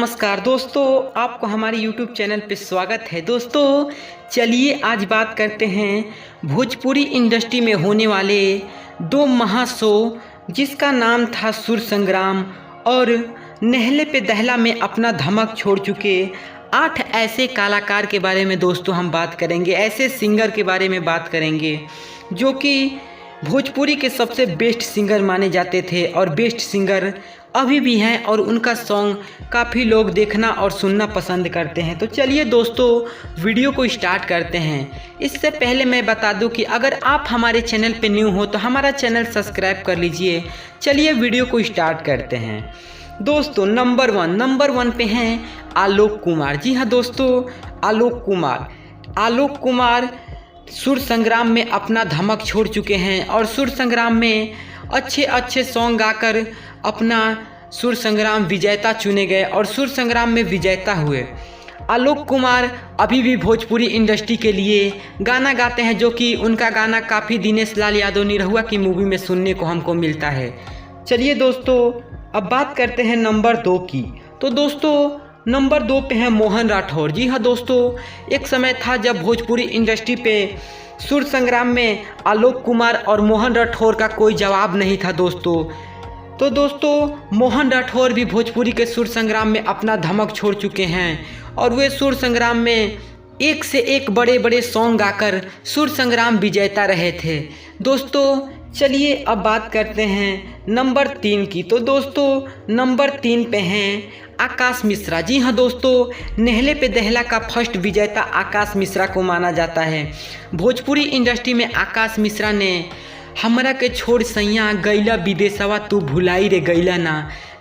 नमस्कार दोस्तों, आपको हमारे YouTube चैनल पे स्वागत है। दोस्तों चलिए आज बात करते हैं भोजपुरी इंडस्ट्री में होने वाले दो महाशो जिसका नाम था सुर संग्राम और नहले पे दहला में अपना धमक छोड़ चुके 8 ऐसे कलाकार के बारे में दोस्तों हम बात करेंगे। ऐसे सिंगर के बारे में बात करेंगे जो कि भोजपुरी के सबसे बेस्ट सिंगर माने जाते थे और बेस्ट सिंगर अभी भी हैं और उनका सॉन्ग काफ़ी लोग देखना और सुनना पसंद करते हैं। तो चलिए दोस्तों वीडियो को स्टार्ट करते हैं। इससे पहले मैं बता दूं कि अगर आप हमारे चैनल पे न्यू हो तो हमारा चैनल सब्सक्राइब कर लीजिए। चलिए वीडियो को स्टार्ट करते हैं। दोस्तों नंबर वन पे हैं आलोक कुमार। जी हाँ दोस्तों, आलोक कुमार सुर संग्राम में अपना धमक छोड़ चुके हैं और सुर संग्राम में अच्छे सॉन्ग गाकर अपना सुर संग्राम विजेता चुने गए और सुर संग्राम में विजेता हुए। आलोक कुमार अभी भी भोजपुरी इंडस्ट्री के लिए गाना गाते हैं, जो कि उनका गाना काफ़ी दिनेश लाल यादव निरहुआ की मूवी में सुनने को हमको मिलता है। चलिए दोस्तों अब बात करते हैं नंबर 2 की। तो दोस्तों नंबर 2 पे है मोहन राठौर। जी हाँ दोस्तों, एक समय था जब भोजपुरी इंडस्ट्री पे सुर संग्राम में आलोक कुमार और मोहन राठौर का कोई जवाब नहीं था दोस्तों। तो दोस्तों मोहन राठौर भी भोजपुरी के सुर संग्राम में अपना धमक छोड़ चुके हैं और वे सुर संग्राम में एक से एक बड़े सॉन्ग गाकर सुर संग्राम विजेता रहे थे। दोस्तों चलिए अब बात करते हैं नंबर 3 की। तो दोस्तों नंबर 3 पे हैं आकाश मिश्रा। जी हाँ दोस्तों, नहले पे दहला का फर्स्ट विजेता आकाश मिश्रा को माना जाता है। भोजपुरी इंडस्ट्री में आकाश मिश्रा ने हमरा के छोड़ सैया गैला विदेशवा तू भुलाई रे गैला ना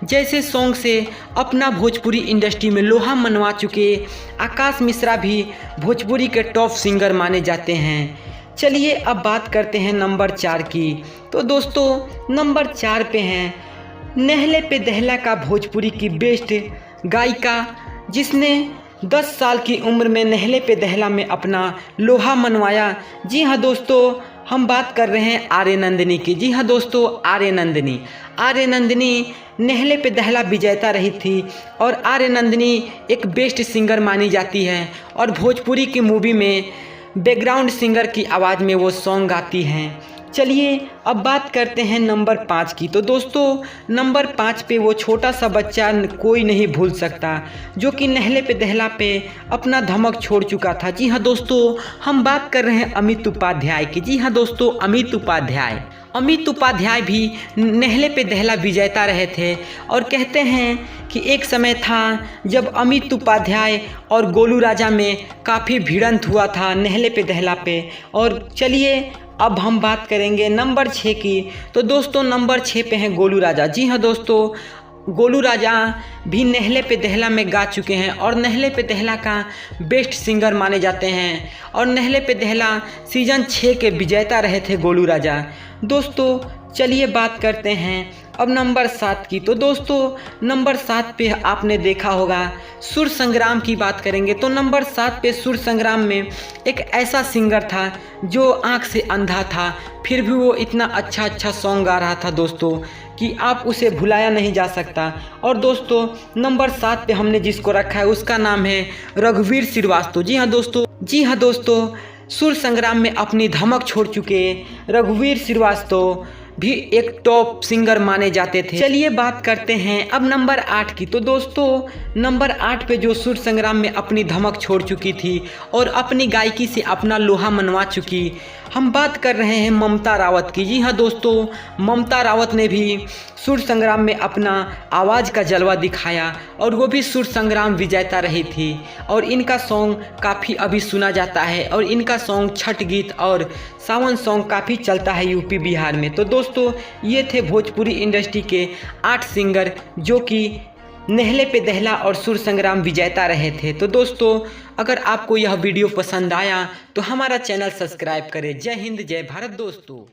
जैसे सॉन्ग से अपना भोजपुरी इंडस्ट्री में लोहा मनवा चुके आकाश मिश्रा भी भोजपुरी के टॉप सिंगर माने जाते हैं। चलिए अब बात करते हैं नंबर 4 की। तो दोस्तों नंबर 4 पे हैं नहले पे दहला का भोजपुरी की बेस्ट गायिका जिसने 10 साल की उम्र में नहले पे दहला में अपना लोहा मनवाया। जी हाँ दोस्तों, हम बात कर रहे हैं आर्य नंदिनी की। जी हाँ दोस्तों, आर्य नंदिनी नहले पे दहला विजेता रही थी और आर्य नंदिनी एक बेस्ट सिंगर मानी जाती है और भोजपुरी की मूवी में बैकग्राउंड सिंगर की आवाज़ में वो सॉन्ग गाती हैं। चलिए अब बात करते हैं नंबर 5 की। तो दोस्तों नंबर 5 पे वो छोटा सा बच्चा कोई नहीं भूल सकता जो कि नहले पे दहला पे अपना धमक छोड़ चुका था। जी हाँ दोस्तों, हम बात कर रहे हैं अमित उपाध्याय की। जी हाँ दोस्तों, अमित उपाध्याय भी नहले पे दहला विजेता रहे थे और कहते हैं कि एक समय था जब अमित उपाध्याय और गोलू राजा में काफ़ी भिड़ंत हुआ था नहले पे दहला पे। और चलिए अब हम बात करेंगे नंबर 6 की। तो दोस्तों नंबर 6 पे हैं गोलू राजा। जी हाँ दोस्तों, गोलू राजा भी नहले पे दहला में गा चुके हैं और नहले पे दहला का बेस्ट सिंगर माने जाते हैं और नहले पे दहला सीजन 6 के विजेता रहे थे गोलू राजा। दोस्तों चलिए बात करते हैं अब नंबर 7 की। तो दोस्तों नंबर 7 पे आपने देखा होगा सुर संग्राम की बात करेंगे। तो नंबर 7 पे सुर संग्राम में एक ऐसा सिंगर था जो आँख से अंधा था, फिर भी वो इतना अच्छा सॉन्ग गा रहा था दोस्तों कि आप उसे भुलाया नहीं जा सकता। और दोस्तों नंबर 7 पे हमने जिसको रखा है उसका नाम है रघुवीर श्रीवास्तव। जी हाँ दोस्तों, सुर संग्राम में अपनी धमक छोड़ चुके रघुवीर श्रीवास्तव भी एक टॉप सिंगर माने जाते थे। चलिए बात करते हैं अब नंबर 8 की। तो दोस्तों नंबर 8 पे जो सुर संग्राम में अपनी धमक छोड़ चुकी थी और अपनी गायकी से अपना लोहा मनवा चुकी, हम बात कर रहे हैं ममता रावत की। जी हाँ दोस्तों, ममता रावत ने भी सुर संग्राम में अपना आवाज़ का जलवा दिखाया और वो भी सुर संग्राम विजेता रही थी और इनका सॉन्ग काफ़ी अभी सुना जाता है और इनका सॉन्ग छठ गीत और सावन सॉन्ग काफ़ी चलता है यूपी बिहार में। तो दोस्तों ये थे भोजपुरी इंडस्ट्री के 8 सिंगर जो कि नहले पे दहला और सुर संग्राम विजेता रहे थे। तो दोस्तों अगर आपको यह वीडियो पसंद आया तो हमारा चैनल सब्सक्राइब करें। जय हिंद जय भारत दोस्तों।